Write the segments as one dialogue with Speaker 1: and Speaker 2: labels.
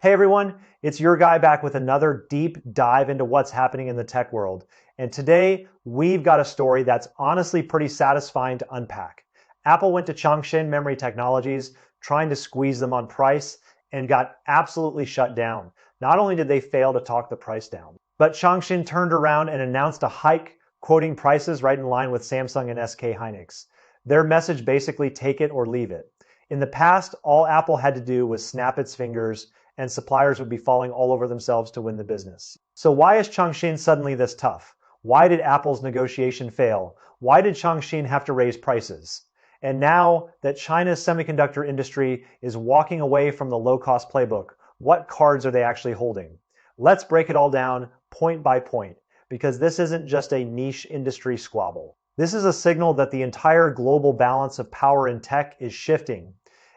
Speaker 1: Hey everyone, it's your guy back with another deep dive into what's happening in the tech world. And today we've got a story that's honestly pretty satisfying to unpack. Apple went to ChangXin Memory Technologies trying to squeeze them on price and got absolutely shut down. Not only did they fail to talk the price down, but ChangXin turned around and announced a hike, quoting prices right in line with Samsung and SK Hynix. Their message basically take it or leave it. In the past, all Apple had to do was snap its fingers and suppliers would be falling all over themselves to win the business. So why is ChangXin suddenly this tough? Why did Apple's negotiation fail? Why did ChangXin have to raise prices? And now that China's semiconductor industry is walking away from the low-cost playbook, what cards are they actually holding? Let's break it all down point by point, because this isn't just a niche industry squabble. This is a signal that the entire global balance of power in tech is shifting.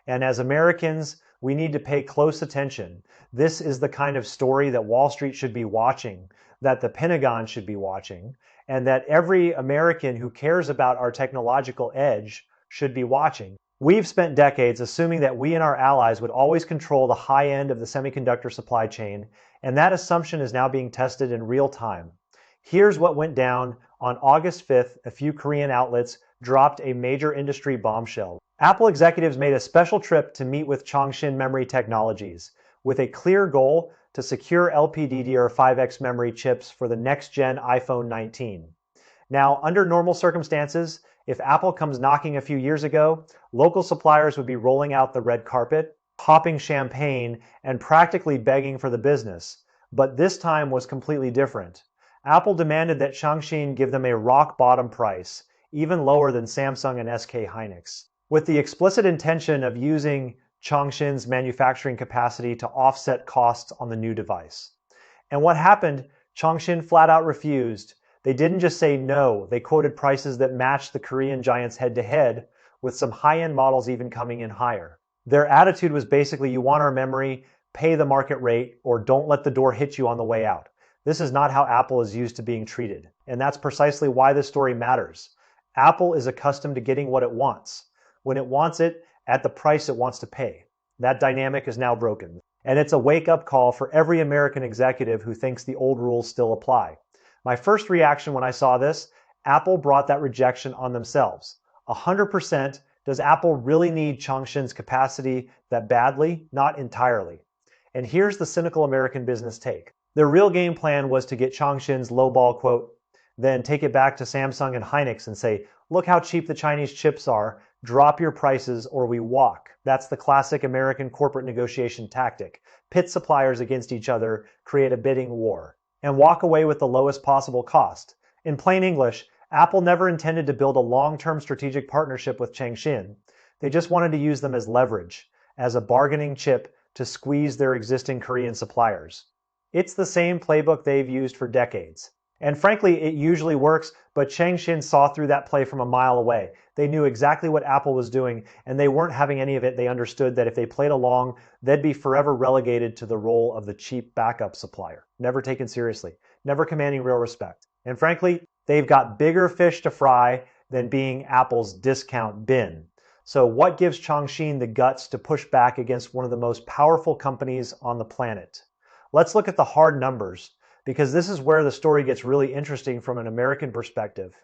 Speaker 1: And as Americans, we need to pay close attention. This is the kind of story that Wall Street should be watching, that the Pentagon should be watching, and that every American who cares about our technological edge should be watching. We've spent decades assuming that we and our allies would always control the high end of the semiconductor supply chain, and that assumption is now being tested in real time. Here's what went down on August 5th. A few Korean outlets dropped a major industry bombshell. Apple executives made a special trip to meet with ChangXin Memory Technologies with a clear goal to secure LPDDR5X memory chips for the next-gen iPhone 19. Now, under normal circumstances, if Apple comes knocking a few years ago, local suppliers would be rolling out the red carpet, popping champagne, and practically begging for the business. But this time was completely different. Apple demanded that ChangXin give them a rock-bottom price, even lower than Samsung and SK Hynix, with the explicit intention of using ChangXin's manufacturing capacity to offset costs on the new device. And what happened? ChangXin flat out refused. They didn't just say no, they quoted prices that matched the Korean giants head-to-head, with some high-end models even coming in higher. Their attitude was basically, you want our memory, pay the market rate, or don't let the door hit you on the way out. This is not how Apple is used to being treated, and that's precisely why this story matters. Apple is accustomed to getting what it wants, when it wants it, at the price it wants to pay. That dynamic is now broken, and it's a wake-up call for every American executive who thinks the old rules still apply. My first reaction when I saw this, Apple brought that rejection on themselves. 100%, does Apple really need ChangXin's capacity that badly? Not entirely. And here's the cynical American business take. Their real game plan was to get ChangXin's lowball quote, then take it back to Samsung and Hynix and say, look how cheap the Chinese chips are, drop your prices or we walk. That's the classic American corporate negotiation tactic. Pit suppliers against each other, create a bidding war, and walk away with the lowest possible cost. In plain English, Apple never intended to build a long-term strategic partnership with ChangXin. They just wanted to use them as leverage, as a bargaining chip to squeeze their existing Korean suppliers. It's the same playbook they've used for decades. And frankly, it usually works, but ChangXin saw through that play from a mile away. They knew exactly what Apple was doing, and they weren't having any of it. They understood that if they played along, they'd be forever relegated to the role of the cheap backup supplier, never taken seriously, never commanding real respect. And frankly, they've got bigger fish to fry than being Apple's discount bin. So what gives ChangXin the guts to push back against one of the most powerful companies on the planet? Let's look at the hard numbers, because this is where the story gets really interesting from an American perspective.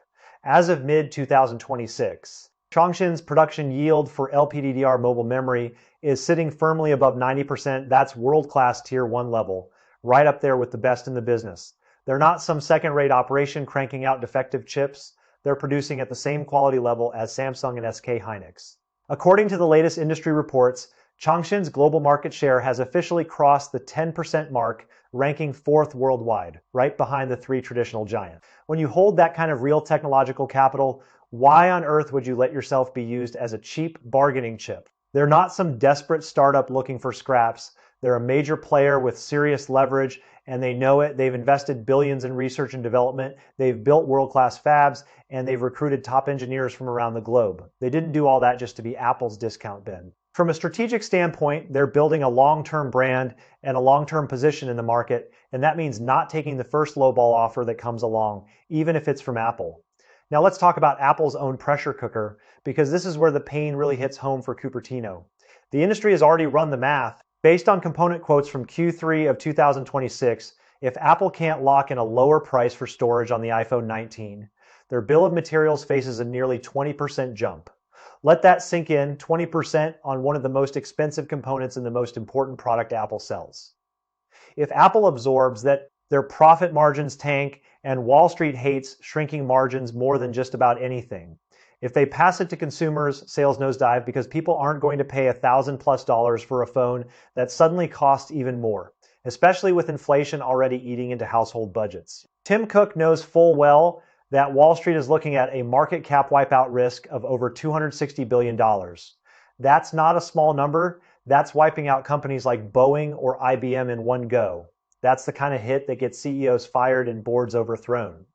Speaker 1: As of mid-2026, ChangXin's production yield for LPDDR mobile memory is sitting firmly above 90%. That's world-class tier 1 level, right up there with the best in the business. They're not some second-rate operation cranking out defective chips. They're producing at the same quality level as Samsung and SK Hynix. According to the latest industry reports, ChangXin's global market share has officially crossed the 10% mark, ranking 4th worldwide, right behind the 3 traditional giants. When you hold that kind of real technological capital, why on earth would you let yourself be used as a cheap bargaining chip? They're not some desperate startup looking for scraps. They're a major player with serious leverage, and they know it. They've invested billions in research and development. They've built world-class fabs, and they've recruited top engineers from around the globe. They didn't do all that just to be Apple's discount bin. From a strategic standpoint, they're building a long-term brand and a long-term position in the market, and that means not taking the first lowball offer that comes along, even if it's from Apple. Now let's talk about Apple's own pressure cooker, because this is where the pain really hits home for Cupertino. The industry has already run the math. Based on component quotes from Q3 of 2026, if Apple can't lock in a lower price for storage on the iPhone 19, their bill of materials faces a nearly 20% jump. Let that sink in, 20% on one of the most expensive components in the most important product Apple sells. If Apple absorbs that, their profit margins tank, and Wall Street hates shrinking margins more than just about anything. If they pass it to consumers, sales nosedive because people aren't going to pay $1,000+ for a phone that suddenly costs even more, especially with inflation already eating into household budgets. Tim Cook knows full well that Wall Street is looking at a market cap wipeout risk of over $260 billion. That's not a small number. That's wiping out companies like Boeing or IBM in one go. That's the kind of hit that gets CEOs fired and boards overthrown.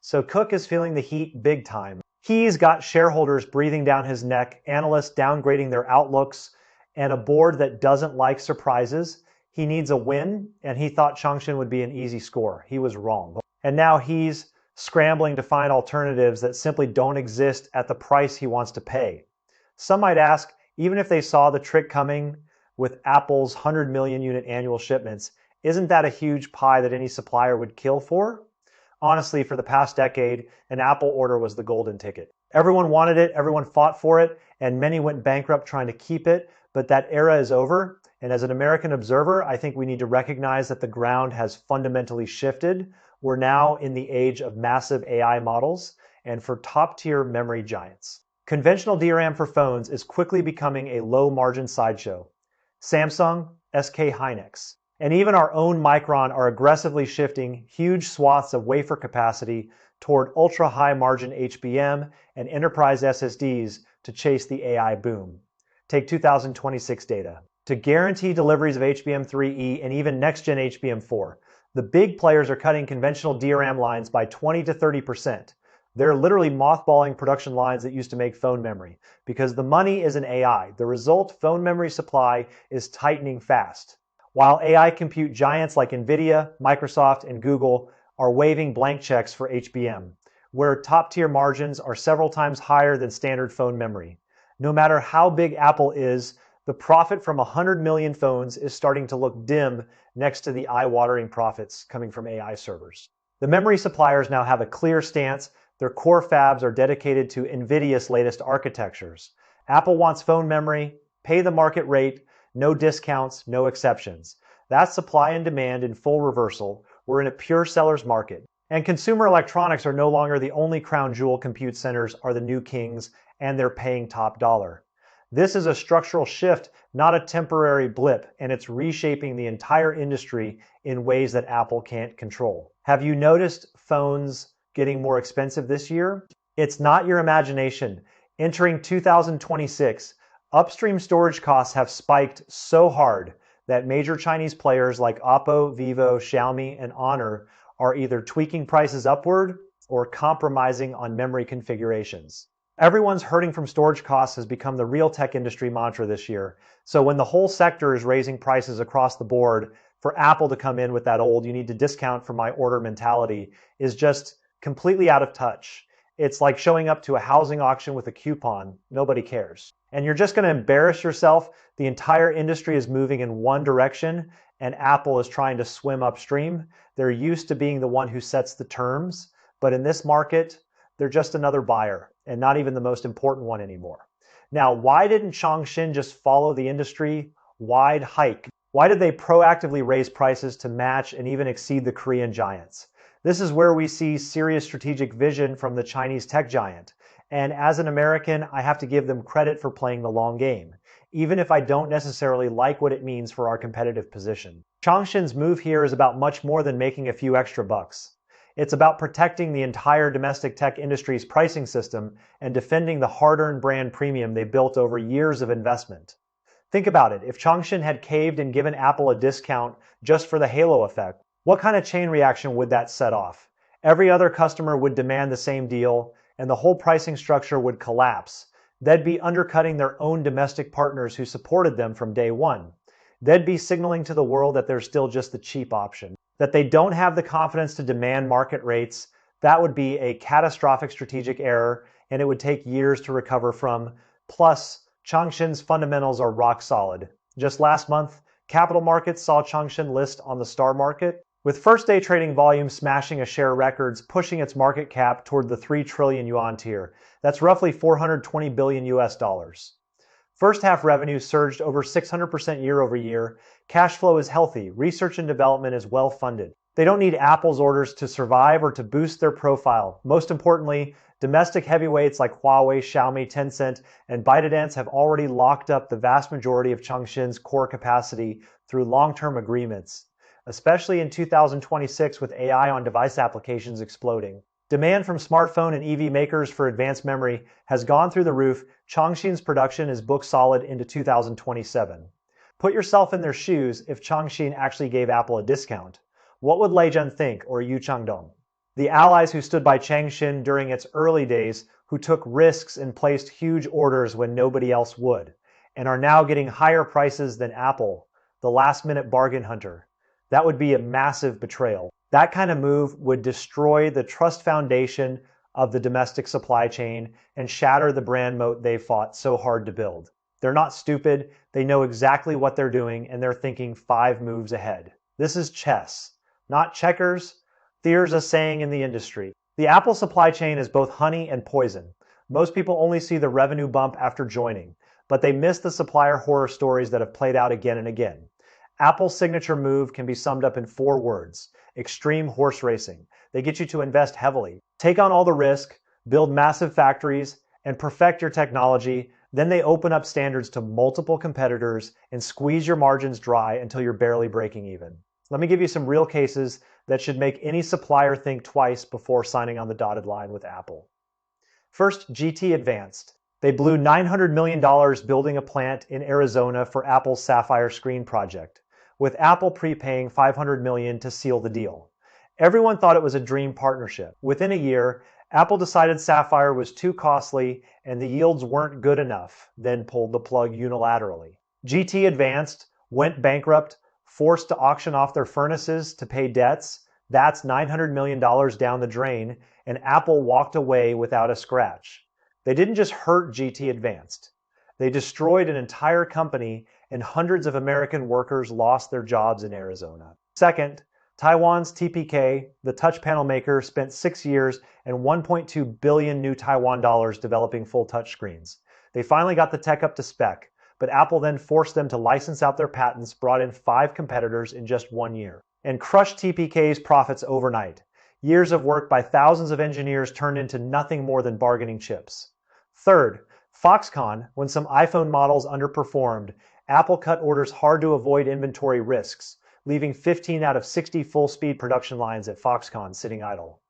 Speaker 1: So Cook is feeling the heat big time. He's got shareholders breathing down his neck, analysts downgrading their outlooks, and a board that doesn't like surprises. He needs a win, and he thought ChangXin would be an easy score. He was wrong. And now he's scrambling to find alternatives that simply don't exist at the price he wants to pay. Some might ask, even if they saw the trick coming with Apple's 100 million unit annual shipments, isn't that a huge pie that any supplier would kill for? Honestly, for the past decade, an Apple order was the golden ticket. Everyone wanted it, everyone fought for it, and many went bankrupt trying to keep it, but that era is over. And as an American observer, I think we need to recognize that the ground has fundamentally shifted. We're now in the age of massive AI models and for top-tier memory giants. Conventional DRAM for phones is quickly becoming a low-margin sideshow. Samsung SK Hynix, and even our own Micron are aggressively shifting huge swaths of wafer capacity toward ultra-high margin HBM and enterprise SSDs to chase the AI boom. Take 2026 data. To guarantee deliveries of HBM3E and even next-gen HBM4, the big players are cutting conventional DRAM lines by 20 to 30%. They're literally mothballing production lines that used to make phone memory because the money is in AI. The result, phone memory supply is tightening fast. While AI compute giants like NVIDIA, Microsoft, and Google are waving blank checks for HBM, where top-tier margins are several times higher than standard phone memory. No matter how big Apple is, the profit from 100 million phones is starting to look dim next to the eye-watering profits coming from AI servers. The memory suppliers now have a clear stance. Their core fabs are dedicated to NVIDIA's latest architectures. Apple wants phone memory, pay the market rate, no discounts, no exceptions. That's supply and demand in full reversal. We're in a pure seller's market. And consumer electronics are no longer the only crown jewel. Compute centers are the new kings, and they're paying top dollar. This is a structural shift, not a temporary blip, and it's reshaping the entire industry in ways that Apple can't control. Have you noticed phones getting more expensive this year? It's not your imagination. Entering 2026, upstream storage costs have spiked so hard that major Chinese players like Oppo, Vivo, Xiaomi, and Honor are either tweaking prices upward or compromising on memory configurations. Everyone's hurting from storage costs has become the real tech industry mantra this year. So when the whole sector is raising prices across the board, for Apple to come in with that old, you need to discount for my order mentality is just completely out of touch. It's like showing up to a housing auction with a coupon. Nobody cares. And you're just going to embarrass yourself. The entire industry is moving in one direction, and Apple is trying to swim upstream. They're used to being the one who sets the terms, but in this market, they're just another buyer, and not even the most important one anymore. Now, why didn't ChangXin just follow the industry-wide hike? Why did they proactively raise prices to match and even exceed the Korean giants? This is where we see serious strategic vision from the Chinese tech giant. And as an American, I have to give them credit for playing the long game, even if I don't necessarily like what it means for our competitive position. ChangXin's move here is about much more than making a few extra bucks. It's about protecting the entire domestic tech industry's pricing system and defending the hard-earned brand premium they built over years of investment. Think about it. If ChangXin had caved and given Apple a discount just for the halo effect, what kind of chain reaction would that set off? Every other customer would demand the same deal, and the whole pricing structure would collapse. They'd be undercutting their own domestic partners who supported them from day one. They'd be signaling to the world that they're still just the cheap option, that they don't have the confidence to demand market rates. That would be a catastrophic strategic error, and it would take years to recover from. Plus, ChangXin's fundamentals are rock solid. Just last month, Capital markets saw ChangXin list on the star market, with first-day trading volume smashing a share records, pushing its market cap toward the 3 trillion yuan tier. That's roughly 420 billion US dollars. First half revenue surged over 600% year over year. Cash flow is healthy. Research and development is well funded. They don't need Apple's orders to survive or to boost their profile. Most importantly, domestic heavyweights like Huawei, Xiaomi, Tencent, and ByteDance have already locked up the vast majority of ChangXin's core capacity through long-term agreements, especially in 2026 with AI on device applications exploding. Demand from smartphone and EV makers for advanced memory has gone through the roof. ChangXin's production is booked solid into 2027. Put yourself in their shoes if ChangXin actually gave Apple a discount. What would Lei Zhen think, or Yu Changdong? The allies who stood by ChangXin during its early days, who took risks and placed huge orders when nobody else would, and are now getting higher prices than Apple, the last-minute bargain hunter. That would be a massive betrayal. That kind of move would destroy the trust foundation of the domestic supply chain and shatter the brand moat they fought so hard to build. They're not stupid, they know exactly what they're doing, and they're thinking 5 moves ahead. This is chess, not checkers. There's a saying in the industry. The Apple supply chain is both honey and poison. Most people only see the revenue bump after joining, but they miss the supplier horror stories that have played out again and again. Apple's signature move can be summed up in 4 words: extreme horse racing. They get you to invest heavily, take on all the risk, build massive factories, and perfect your technology. Then they open up standards to multiple competitors and squeeze your margins dry until you're barely breaking even. Let me give you some real cases that should make any supplier think twice before signing on the dotted line with Apple. First, GT Advanced. They blew $900 million building a plant in Arizona for Apple's Sapphire screen project, with Apple prepaying $500 million to seal the deal. Everyone thought it was a dream partnership. Within a year, Apple decided Sapphire was too costly and the yields weren't good enough, then pulled the plug unilaterally. GT Advanced went bankrupt, forced to auction off their furnaces to pay debts. That's $900 million down the drain, and Apple walked away without a scratch. They didn't just hurt GT Advanced. They destroyed an entire company, and hundreds of American workers lost their jobs in Arizona. Second, Taiwan's TPK, the touch panel maker, spent 6 years and 1.2 billion new Taiwan dollars developing full touchscreens. They finally got the tech up to spec, but Apple then forced them to license out their patents, brought in 5 competitors in just 1 year, and crushed TPK's profits overnight. Years of work by thousands of engineers turned into nothing more than bargaining chips. Third, Foxconn, when some iPhone models underperformed, Apple cut orders hard to avoid inventory risks, leaving 15 out of 60 full-speed production lines at Foxconn sitting idle.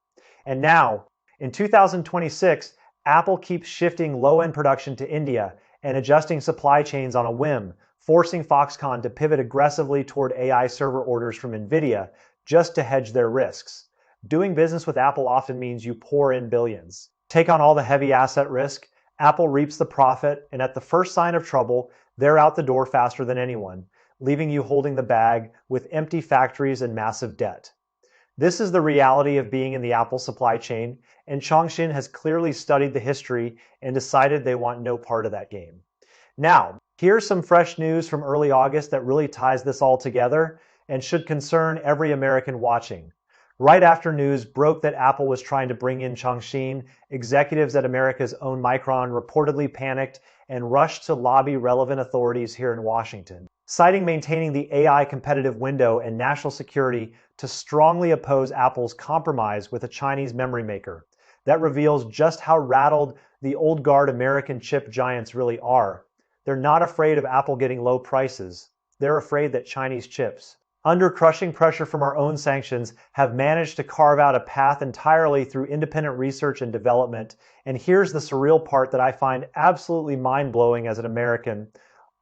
Speaker 1: And now, in 2026, Apple keeps shifting low-end production to India and adjusting supply chains on a whim, forcing Foxconn to pivot aggressively toward AI server orders from NVIDIA just to hedge their risks. Doing business with Apple often means you pour in billions. Take on all the heavy asset risk, Apple reaps the profit, and at the first sign of trouble, they're out the door faster than anyone, leaving you holding the bag with empty factories and massive debt. This is the reality of being in the Apple supply chain, and ChangXin has clearly studied the history and decided they want no part of that game. Now, here's some fresh news from early August that really ties this all together and should concern every American watching. Right after news broke that Apple was trying to bring in ChangXin, executives at America's own Micron reportedly panicked and rushed to lobby relevant authorities here in Washington, citing maintaining the AI competitive window and national security to strongly oppose Apple's compromise with a Chinese memory maker. That reveals just how rattled the old guard American chip giants really are. They're not afraid of Apple getting low prices. They're afraid that Chinese chips, under crushing pressure from our own sanctions, have managed to carve out a path entirely through independent research and development. And here's the surreal part that I find absolutely mind-blowing as an American.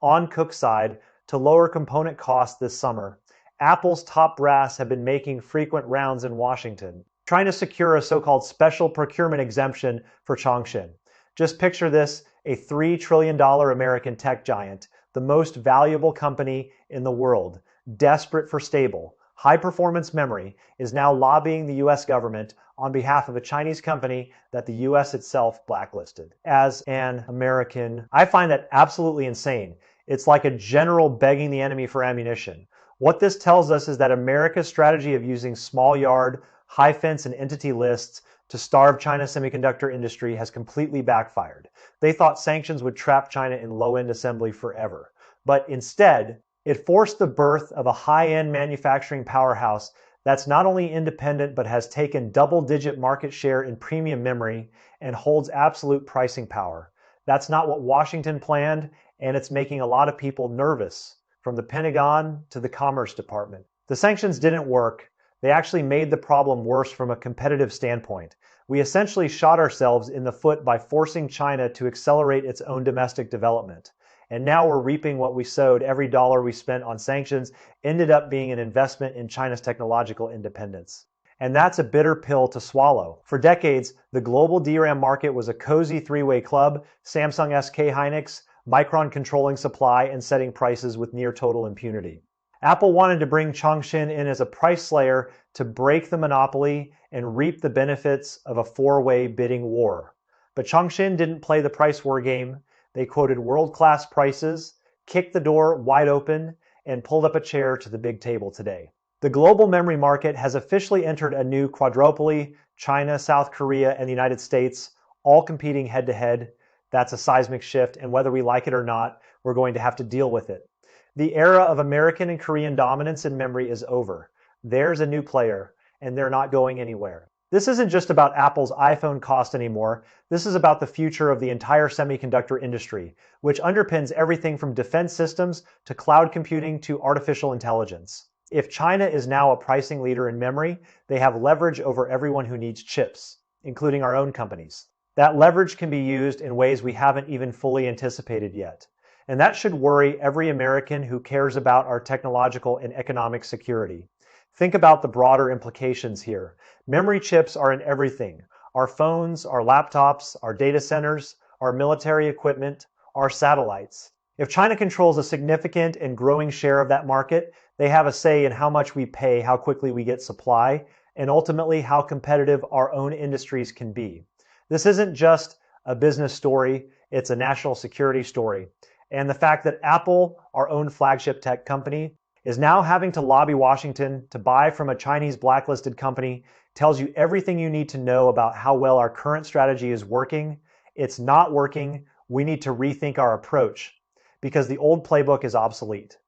Speaker 1: On Cook's side, to lower component costs this summer, Apple's top brass have been making frequent rounds in Washington, trying to secure a so-called special procurement exemption for ChangXin. Just picture this, a $3 trillion American tech giant, the most valuable company in the world, desperate for stable, high-performance memory, is now lobbying the US government on behalf of a Chinese company that the US itself blacklisted. As an American, I find that absolutely insane. It's like a general begging the enemy for ammunition. What this tells us is that America's strategy of using small yard, high fence, and entity lists to starve China's semiconductor industry has completely backfired. They thought sanctions would trap China in low-end assembly forever. But instead, it forced the birth of a high-end manufacturing powerhouse that's not only independent but has taken double-digit market share in premium memory and holds absolute pricing power. That's not what Washington planned, and it's making a lot of people nervous, from the Pentagon to the Commerce Department. The sanctions didn't work. They actually made the problem worse from a competitive standpoint. We essentially shot ourselves in the foot by forcing China to accelerate its own domestic development. And now we're reaping what we sowed. Every dollar we spent on sanctions ended up being an investment in China's technological independence. And that's a bitter pill to swallow. For decades, the global DRAM market was a cozy three-way club: Samsung SK Hynix, Micron controlling supply and setting prices with near total impunity. Apple wanted to bring ChangXin in as a price slayer to break the monopoly and reap the benefits of a four-way bidding war. But ChangXin didn't play the price war game. They quoted world-class prices, kicked the door wide open, and pulled up a chair to the big table today. The global memory market has officially entered a new quadropoly: China, South Korea, and the United States, all competing head-to-head. That's a seismic shift, and whether we like it or not, we're going to have to deal with it. The era of American and Korean dominance in memory is over. There's a new player, and they're not going anywhere. This isn't just about Apple's iPhone cost anymore. This is about the future of the entire semiconductor industry, which underpins everything from defense systems to cloud computing to artificial intelligence. If China is now a pricing leader in memory, they have leverage over everyone who needs chips, including our own companies. That leverage can be used in ways we haven't even fully anticipated yet. And that should worry every American who cares about our technological and economic security. Think about the broader implications here. Memory chips are in everything: our phones, our laptops, our data centers, our military equipment, our satellites. If China controls a significant and growing share of that market, they have a say in how much we pay, how quickly we get supply, and ultimately how competitive our own industries can be. This isn't just a business story, it's a national security story. And the fact that Apple, our own flagship tech company, is now having to lobby Washington to buy from a Chinese blacklisted company tells you everything you need to know about how well our current strategy is working. It's not working. We need to rethink our approach because the old playbook is obsolete.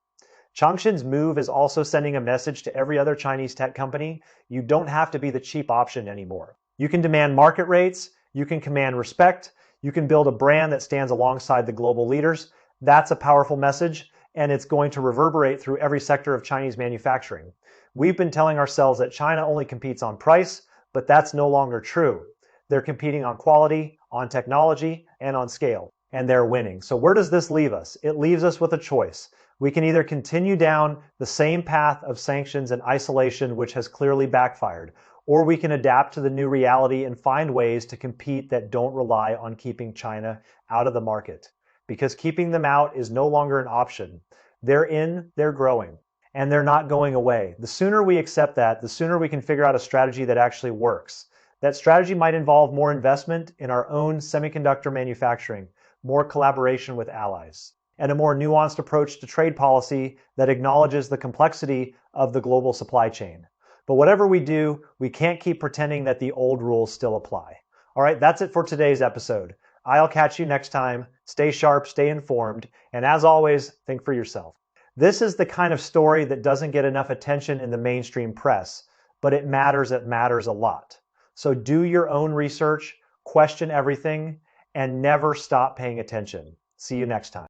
Speaker 1: ChangXin's move is also sending a message to every other Chinese tech company: you don't have to be the cheap option anymore. You can demand market rates, you can command respect, you can build a brand that stands alongside the global leaders. That's a powerful message, and it's going to reverberate through every sector of Chinese manufacturing. We've been telling ourselves that China only competes on price, but that's no longer true. They're competing on quality, on technology, and on scale, and they're winning. So where does this leave us? It leaves us with a choice. We can either continue down the same path of sanctions and isolation, which has clearly backfired, or we can adapt to the new reality and find ways to compete that don't rely on keeping China out of the market. Because keeping them out is no longer an option. They're in, they're growing, and they're not going away. The sooner we accept that, the sooner we can figure out a strategy that actually works. That strategy might involve more investment in our own semiconductor manufacturing, more collaboration with allies, and a more nuanced approach to trade policy that acknowledges the complexity of the global supply chain. But whatever we do, we can't keep pretending that the old rules still apply. All right, that's it for today's episode. I'll catch you next time. Stay sharp, stay informed, and as always, think for yourself. This is the kind of story that doesn't get enough attention in the mainstream press, but it matters a lot. So do your own research, question everything, and never stop paying attention. See you next time.